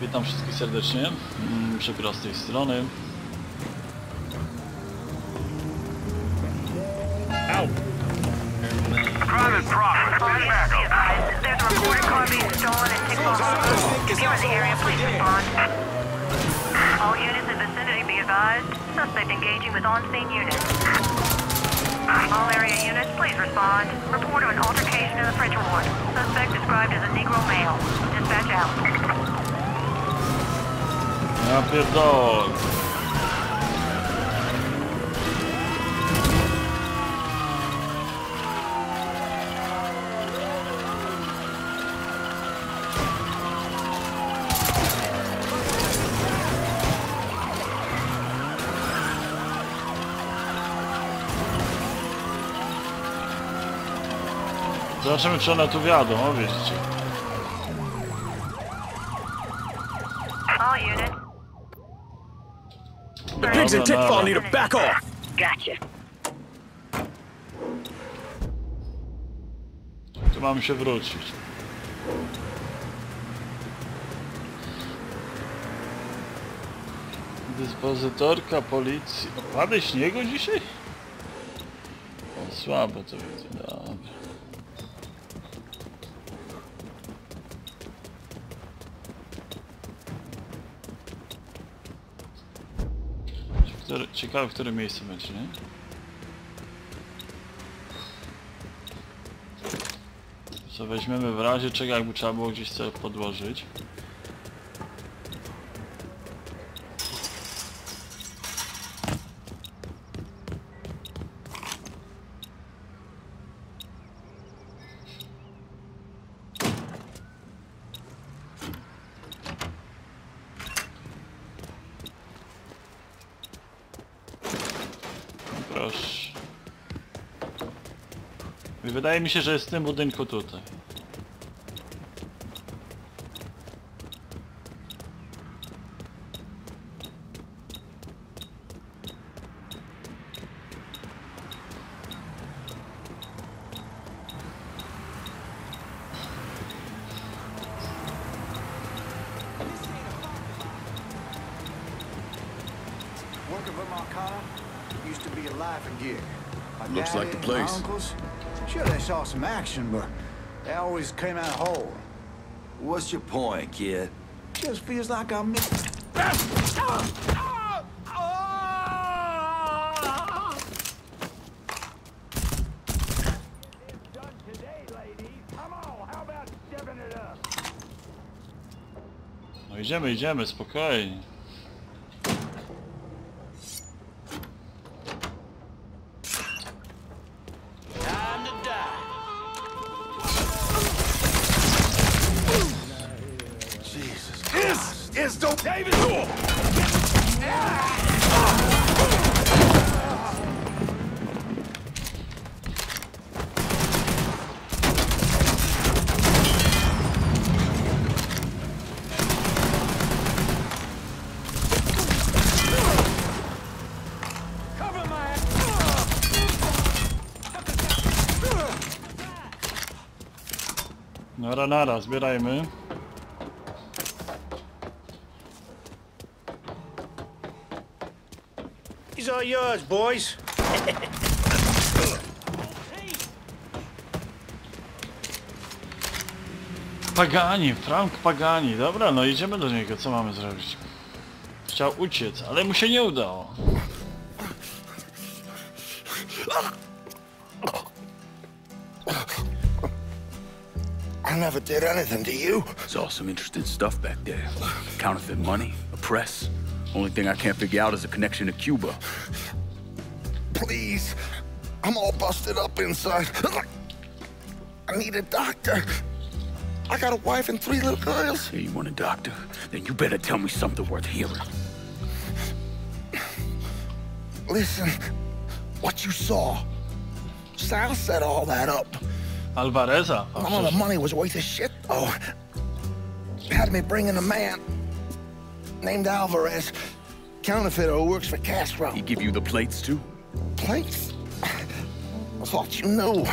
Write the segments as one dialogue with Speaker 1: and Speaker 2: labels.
Speaker 1: Witam wszystkich serdecznie. Przepraszam z tej strony.
Speaker 2: All units in vicinity be advised. Suspect engaging with on-scene units. All area units, please respond. Report of an altercation in the French Ward. Suspect described as a Negro male. Dispatch out.
Speaker 1: Ja pierdolę. Zobaczymy, czy one tu wjadą, o wiecie.
Speaker 2: All units.
Speaker 3: The pigs and tickfall need to back off!
Speaker 2: Gotcha.
Speaker 1: Tu mamy się wrócić. Dyspozytorka policji. Opady śniegu dzisiaj? O, słabo to widzę, dobra. Ciekawe, w którym miejscu będzie, nie? Co weźmiemy w razie czego, jakby trzeba było gdzieś cel podłożyć. Proszę. Wydaje mi się, że jest w tym budynku tutaj.
Speaker 3: Looks like the place.
Speaker 4: Uncles, sure they saw some action, but they always came out whole.
Speaker 5: What's your point, kid?
Speaker 4: Just feels like I'm missing.
Speaker 1: No idziemy, idziemy, spokojnie. Nara, zbierajmy.
Speaker 4: These are yours, boys.
Speaker 1: Pagani, Frank Pagani. Dobra, no idziemy do niego. Co mamy zrobić? Chciał uciec, ale mu się nie udało.
Speaker 6: I never did anything to you.
Speaker 3: Saw some interesting stuff back there. Counterfeit money, a press. Only thing I can't figure out is a connection to Cuba.
Speaker 6: Please. I'm all busted up inside. I need a doctor. I got a wife and 3 little girls.
Speaker 3: Hey, you want a doctor? Then you better tell me something worth hearing.
Speaker 6: Listen, what you saw. Sal set all that up.
Speaker 1: Alvareza.
Speaker 6: None of the money was worth a shit, though. Had me bringing a man named Alvarez, counterfeiter who works for Castro.
Speaker 3: He give you the plates, too?
Speaker 6: Plates? I thought you knew.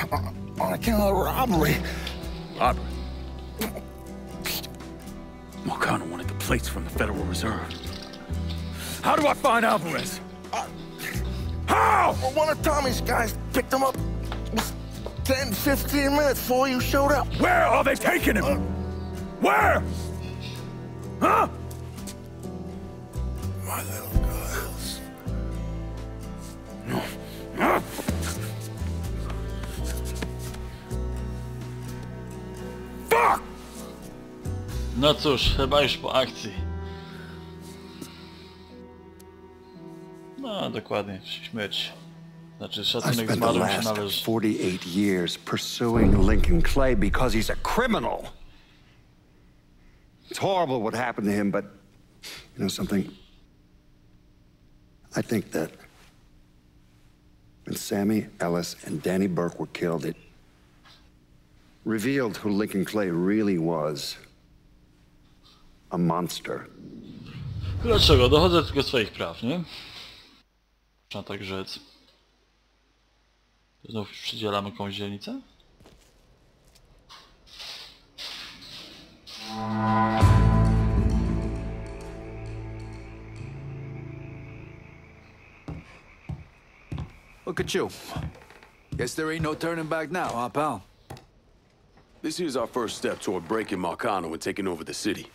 Speaker 6: On account of the robbery.
Speaker 3: Robbery? Marcano wanted the plates from the Federal Reserve. How do I find Alvarez? How?
Speaker 6: Well, one of Tommy's guys picked him up 10, 15 minutes before you showed up.
Speaker 3: Where are they taking him? Where? Huh?
Speaker 6: My little girls.
Speaker 3: Fuck!
Speaker 1: No cóż, chyba już po akcji. No, dokładnie, śmierć. Znaczy,
Speaker 4: I
Speaker 1: szacunek
Speaker 4: spent the
Speaker 1: zmarłym się
Speaker 4: last
Speaker 1: należy.
Speaker 4: 48 years pursuing Lincoln Clay because he's a criminal. It's horrible what happened to him, but you know something? I think that when Sammy Ellis and Danny Burke were killed, it revealed who Lincoln Clay really was. A monster.
Speaker 1: Dlaczego? Dochodzę tylko swoich praw, nie? Można tak rzec. Znów przydzielamy komuś dzielnicę?
Speaker 5: Look at you. Guess there ain't no turning back now, huh, pal?
Speaker 3: This here's our first step toward breaking Marcano and taking over the city.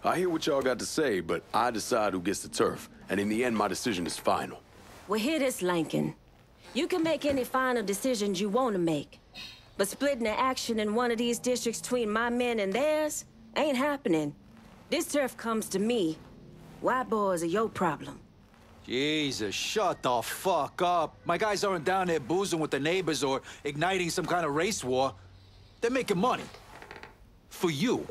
Speaker 3: I hear what y'all got to say, but I decide who gets the turf. And in the end, my decision is final.
Speaker 7: Well, hear this, Lincoln. You can make any final decisions you want to make. But splitting the action in one of these districts between my men and theirs ain't happening. This turf comes to me. White boys are your problem.
Speaker 5: Jesus, shut the fuck up. My guys aren't down there boozing with the neighbors or igniting some kind of race war. They're making money. For you.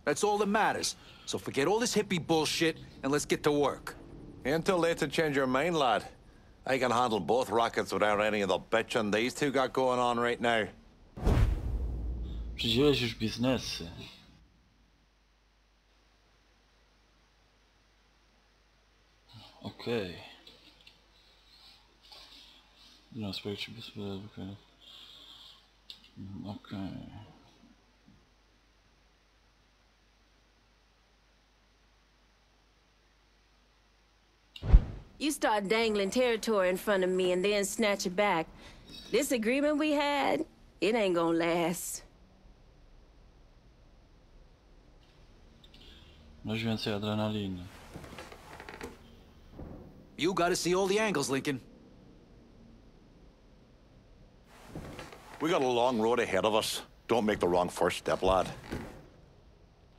Speaker 5: That's all that matters. So forget all this hippie bullshit and let's get to work.
Speaker 8: Ain't too late to change your mind, lad. I can handle both rackets without any of the bitching these two got going on right now.
Speaker 1: Przydzielałeś już biznesy. Okej. No, sprawdźcie bezpośrednio. Okej.
Speaker 7: You start dangling territory in front of me and then snatch it back. This agreement we had, it ain't gonna last.
Speaker 1: Masz więcej adrenaliny.
Speaker 5: You gotta see all the angles, Lincoln.
Speaker 8: We got a long road ahead of us. Don't make the wrong first step, lad.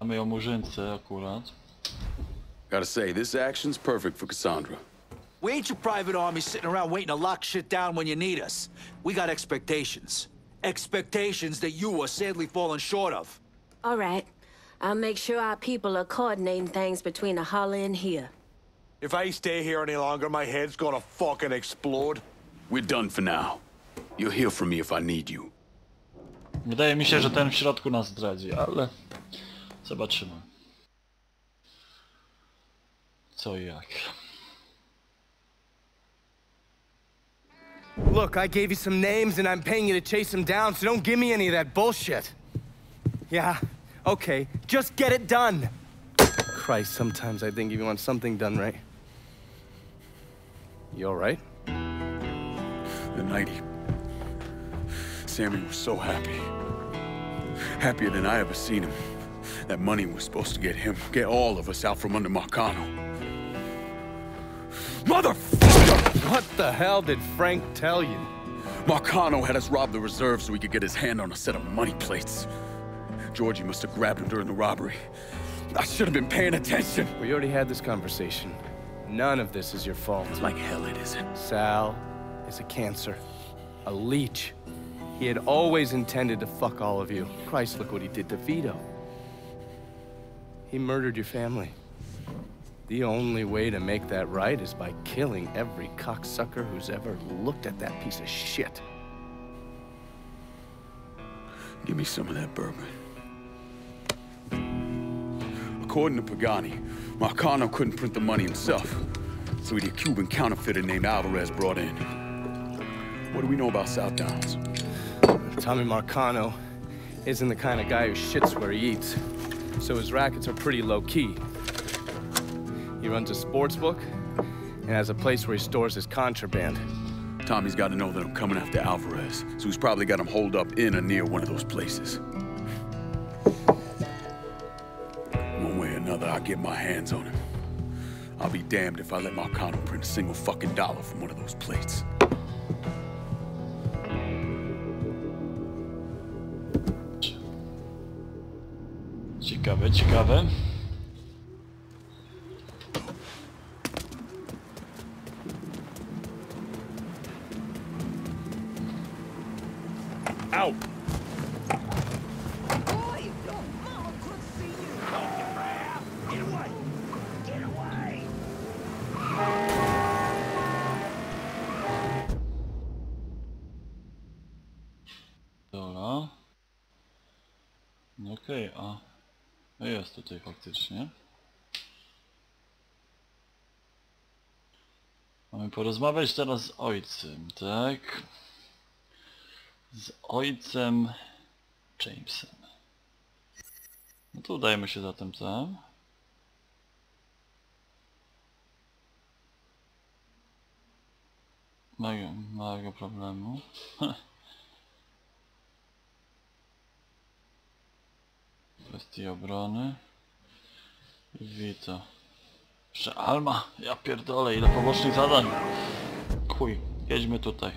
Speaker 1: Mamy ją murzynce akurat.
Speaker 3: Gotta say, this action's perfect for Cassandra.
Speaker 5: We ain't your private army sitting around waiting to lock shit down when you need us. We got expectations. Expectations that you are sadly falling short of.
Speaker 7: All right. I'll make sure our people are coordinating things between the holler and here.
Speaker 8: If I stay here any longer, my head's gonna fucking explode.
Speaker 3: We're done for now. You'll hear from me if I need you.
Speaker 1: Wydaje mi się, że ten w środku nas zdradzi, ale zobaczymy. Co i jak.
Speaker 9: Look, I gave you some names and I'm paying you to chase them down, so don't give me any of that bullshit. Yeah, okay, just get it done. Christ, sometimes I think you want something done right. You all right?
Speaker 3: The night Sammy was so happy. Happier than I ever seen him. That money was supposed to get him, get all of us out from under Marcano. Motherfucker!
Speaker 9: What the hell did Frank tell you?
Speaker 3: Marcano had us rob the reserve so he could get his hand on a set of money plates. Georgie must have grabbed him during the robbery. I should have been paying attention.
Speaker 9: We already had this conversation. None of this is your fault.
Speaker 3: Like hell it isn't.
Speaker 9: Sal is a cancer. A leech. He had always intended to fuck all of you. Christ, look what he did to Vito. He murdered your family. The only way to make that right is by killing every cocksucker who's ever looked at that piece of shit.
Speaker 3: Give me some of that bourbon. According to Pagani, Marcano couldn't print the money himself, so he had a Cuban counterfeiter named Alvarez brought in. What do we know about South Downs?
Speaker 9: Tommy Marcano isn't the kind of guy who shits where he eats. so his rackets are pretty low-key. He runs a sports book and has a place where he stores his contraband.
Speaker 3: Tommy's got to know that I'm coming after Alvarez, so he's probably got him holed up in or near one of those places. One way or another, I'll get my hands on him. I'll be damned if I let Marcano print a single fucking dollar from one of those plates.
Speaker 1: Ciekawe, ciekawe.
Speaker 3: Out!
Speaker 1: Dobra. Okej, a jest tutaj faktycznie. Mamy porozmawiać teraz z ojcem, tak? Z ojcem Jamesem. No to udajmy się zatem tam. Małego problemu. Kwestii obrony. Vito. Jeszcze Alma. Ja pierdolę, ile pobocznych zadań. Chuj, jedźmy tutaj.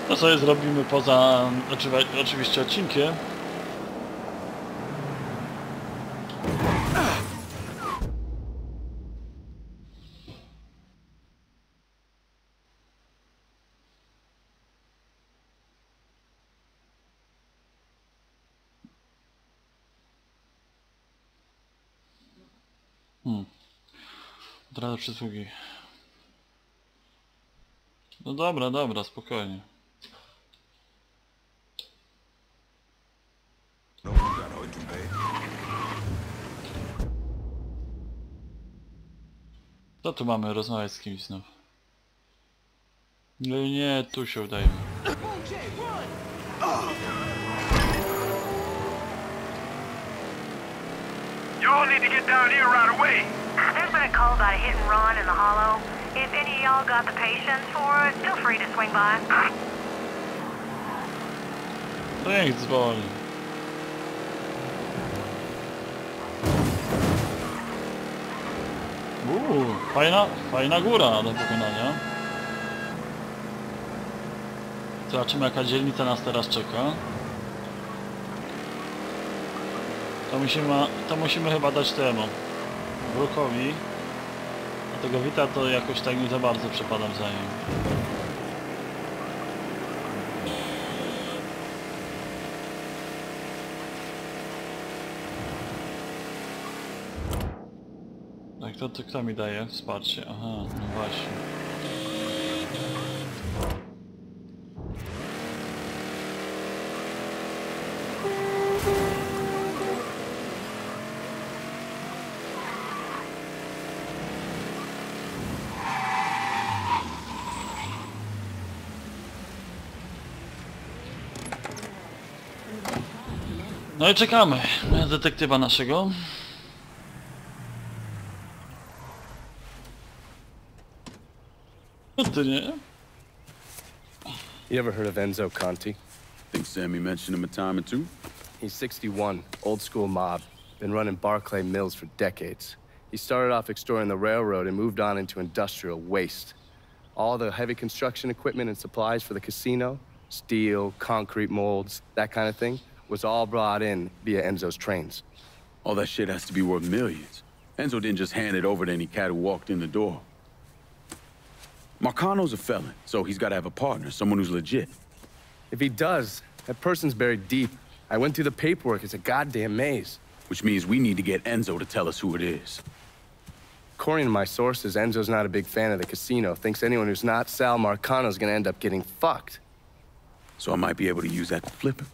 Speaker 1: To sobie zrobimy poza oczywiście odcinkiem. Od razu przysługi. No dobra, dobra, spokojnie. Co tu mamy rozmawiać z kimś znów? No nie, tu się udajemy.
Speaker 10: You all need to get down here right away.
Speaker 2: There's been a call about a hit and run in the hollow. If any of y'all got the patience for it, feel free to swing by.
Speaker 1: No niech dzwoni. Fajna góra do pokonania. Zobaczymy, jaka dzielnica nas teraz czeka. To musimy chyba dać temu Brookowi. A tego Vita to jakoś tak nie za bardzo przepadam za nim. Tak, to kto mi daje wsparcie? Aha, no właśnie. No i czekamy na detektywa naszego. No ty nie?
Speaker 9: You ever heard of Enzo Conti?
Speaker 3: Think Sammy mentioned him a time or two?
Speaker 9: He's 61, old school mob. Been running Barclay Mills for decades. He started off extorting the railroad and moved on into industrial waste. All the heavy construction equipment and supplies for the casino, steel, concrete molds, that kind of thing, was all brought in via Enzo's trains.
Speaker 3: All that shit has to be worth millions. Enzo didn't just hand it over to any cat who walked in the door. Marcano's a felon, so he's got to have a partner, someone who's legit.
Speaker 9: If he does, that person's buried deep. I went through the paperwork. It's a goddamn maze.
Speaker 3: Which means we need to get Enzo to tell us who it is.
Speaker 9: According to my sources, Enzo's not a big fan of the casino. Thinks anyone who's not Sal Marcano's gonna end up getting fucked.
Speaker 3: So I might be able to use that to flip him.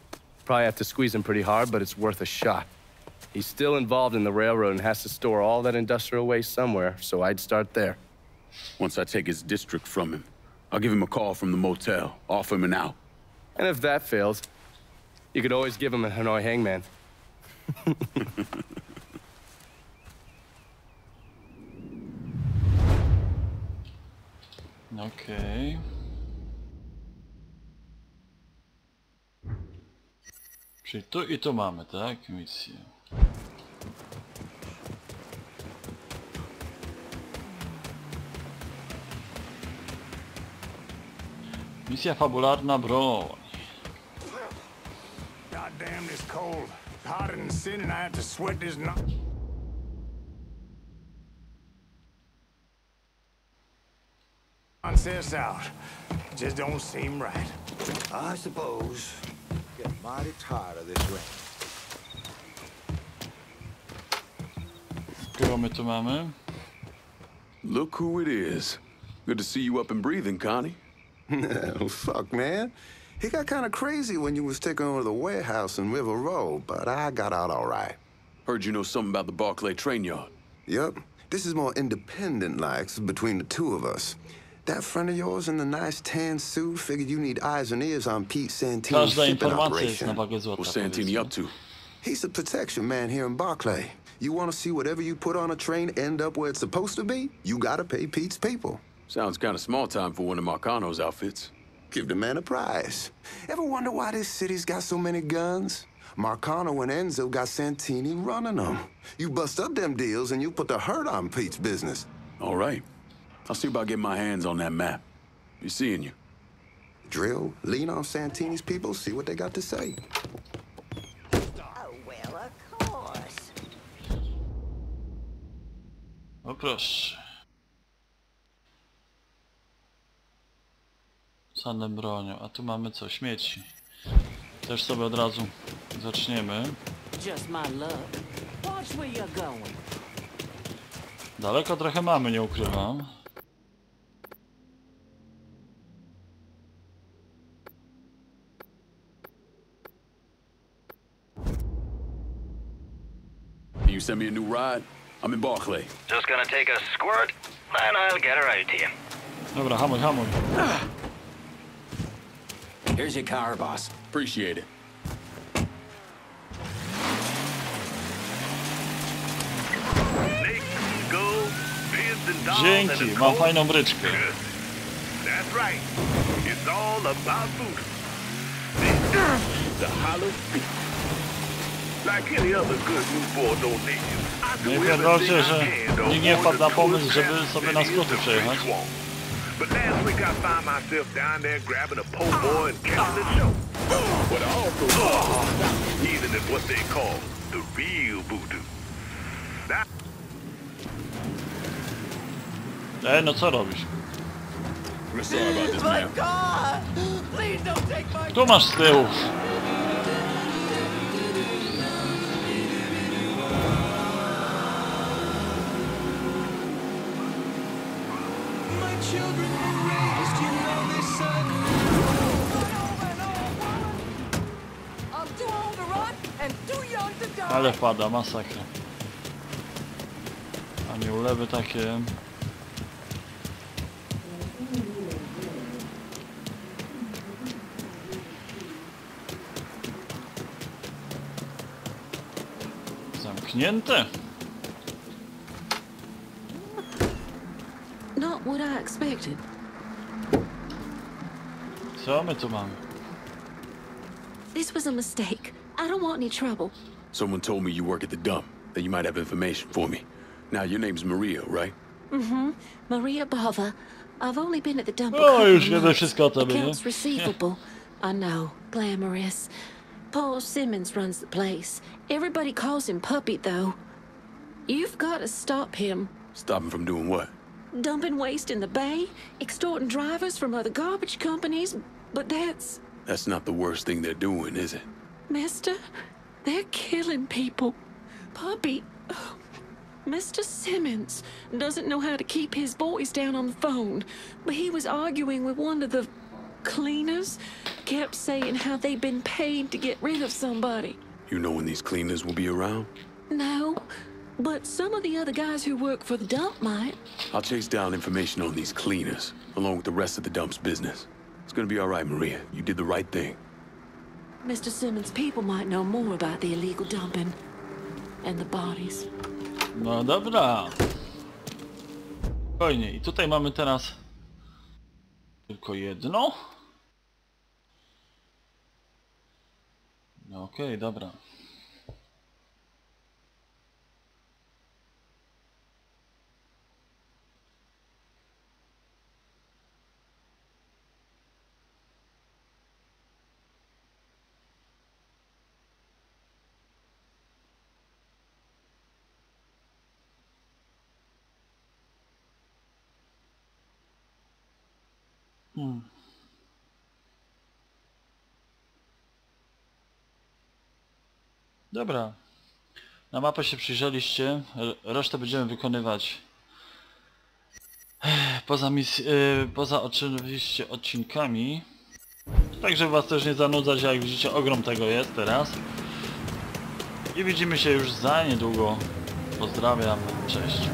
Speaker 9: Probably have to squeeze him pretty hard, but it's worth a shot. He's still involved in the railroad and has to store all that industrial waste somewhere, so I'd start there.
Speaker 3: Once I take his district from him, I'll give him a call from the motel, offer him an out.
Speaker 9: And if that fails, You could always give him a Hanoi hangman.
Speaker 1: Okej. Czyli tu i tu mamy, tak? Misję. Misja fabularna broń.
Speaker 10: God damn this cold. Hotter than sin and I have to sweat this nonsense out. It just don't seem right.
Speaker 6: I suppose. Getting mighty tired of this rain.
Speaker 1: Kogo my tu mamy?
Speaker 3: Look who it is. Good to see you up and breathing, Connie.
Speaker 11: Oh, fuck, man. He got kind of crazy when you was taking over the warehouse in River Road, but I got out all right.
Speaker 3: Heard you know something about the Barclay train yard.
Speaker 11: Yup. This is more independent-like between the two of us. That friend of yours in the nice tan suit figured you need eyes and ears on Pete Santini's
Speaker 1: Każda
Speaker 11: shipping
Speaker 1: informacja jest na
Speaker 11: operation.
Speaker 1: wagę złota.
Speaker 3: What's Santini up to?
Speaker 11: He's the protection man here in Barclay. You want to see whatever you put on a train end up where it's supposed to be? You gotta pay Pete's people.
Speaker 3: Sounds kind of small time for one of Marcano's outfits.
Speaker 11: Give the man a prize. Ever wonder why this city's got so many guns? Marcano and Enzo got Santini running them. You bust up them deals and you put the hurt on Pete's business.
Speaker 3: All right. I'll see about getting my hands on that map. Be seeing you.
Speaker 11: Drill, lean on Santini's people, see what they got to say.
Speaker 2: Oh, well, of course.
Speaker 1: O proszę. Same bronią, a tu mamy co? Śmieci. Też sobie od razu zaczniemy.
Speaker 12: Just my luck. Watch where you're going.
Speaker 1: Daleko trochę mamy, nie ukrywam.
Speaker 3: Can you send me a new ride? I'm in Barclay.
Speaker 10: Just gonna take a squirt, and I'll get her out to you.
Speaker 1: Dobra, hamuj, hamuj.
Speaker 5: Here's your car, boss.
Speaker 3: Appreciate it.
Speaker 1: Dzięki, mam fajną bryczkę.
Speaker 10: That's right. It's all about food. The hollow like any other good newborn donation.
Speaker 1: Nie pierdolcie, że nikt nie wpadł na pomysł, żeby sobie na skróty przejechać.
Speaker 10: But last week I found myself down there grabbing a po' boy and catching the show. But I also even in what they call the real voodoo.
Speaker 1: No co robisz? Tu masz z tyłu. Ale pada, masakra. A nie ulewy takie. Zamknięte.
Speaker 7: Not what I expected.
Speaker 1: Co my tu mamy?
Speaker 7: This was a mistake. I don't want any trouble.
Speaker 3: Someone told me you work at the dump, that you might have information for me. Now, your name's Maria, right?
Speaker 7: Mm-hmm. Maria Bava. I've only been at the dump.
Speaker 1: O, już wiemy wszystko o tobie, nie?
Speaker 7: Accounts receivable. I know. Glamorous. Paul Simmons runs the place. Everybody calls him Puppy, though. You've got to stop him.
Speaker 3: Stop him from doing what?
Speaker 7: Dumping waste in the bay, extorting drivers from other garbage companies, but that's...
Speaker 3: That's not the worst thing they're doing, is it?
Speaker 7: Mister, they're killing people. Puppy... Mr. Simmons doesn't know how to keep his voice down on the phone, but he was arguing with one of the cleaners, kept saying how they'd been paid to get rid of somebody.
Speaker 3: You know when these cleaners will be around?
Speaker 7: No, but some of the other guys who work for the dump might.
Speaker 3: I'll chase down information on these cleaners, along with the rest of the dump's business. It's gonna be all right, Maria. You did the right thing.
Speaker 12: Mr. Simmons' people might know more about the illegal dumping and the bodies.
Speaker 1: No dobra. Spokojnie. I tutaj mamy teraz tylko jedno. No okej, dobra. Dobra. Na mapę się przyjrzeliście. Resztę będziemy wykonywać poza oczywiście odcinkami. Tak, żeby was też nie zanudzać, jak widzicie, ogrom tego jest teraz. I widzimy się już za niedługo. Pozdrawiam, cześć.